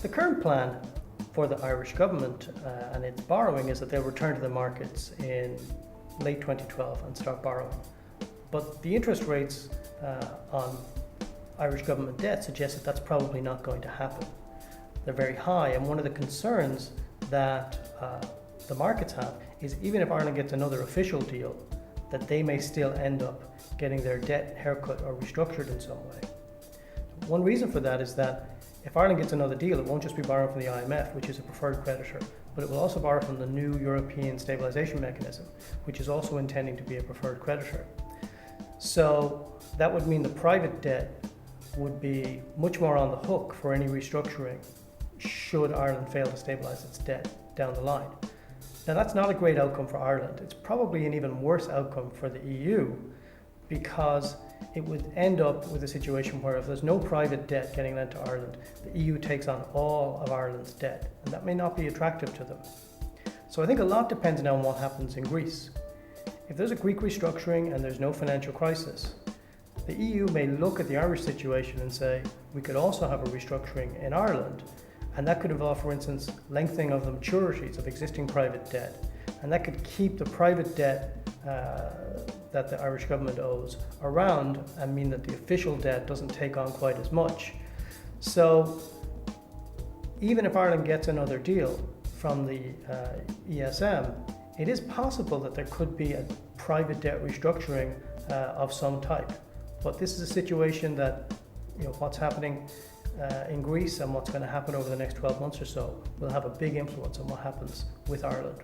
The current plan for the Irish government and its borrowing is that they'll return to the markets in late 2012 and start borrowing. But the interest rates on Irish government debt suggest that that's probably not going to happen. They're very high, and one of the concerns that the markets have is even if Ireland gets another official deal, that they may still end up getting their debt haircut or restructured in some way. One reason for that is that if Ireland gets another deal, it won't just be borrowing from the IMF, which is a preferred creditor, but it will also borrow from the new European Stabilisation Mechanism, which is also intending to be a preferred creditor. So that would mean the private debt would be much more on the hook for any restructuring should Ireland fail to stabilise its debt down the line. Now that's not a great outcome for Ireland. It's probably an even worse outcome for the EU, because it would end up with a situation where if there's no private debt getting lent to Ireland, the EU takes on all of Ireland's debt, and that may not be attractive to them. So I think a lot depends now on what happens in Greece. If there's a Greek restructuring and there's no financial crisis, the EU may look at the Irish situation and say, we could also have a restructuring in Ireland, and that could involve, for instance, lengthening of the maturities of existing private debt, and that could keep the private debt that the Irish government owes around and mean that the official debt doesn't take on quite as much. So even if Ireland gets another deal from the ESM, it is possible that there could be a private debt restructuring of some type. But this is a situation that, what's happening in Greece and what's going to happen over the next 12 months or so will have a big influence on what happens with Ireland.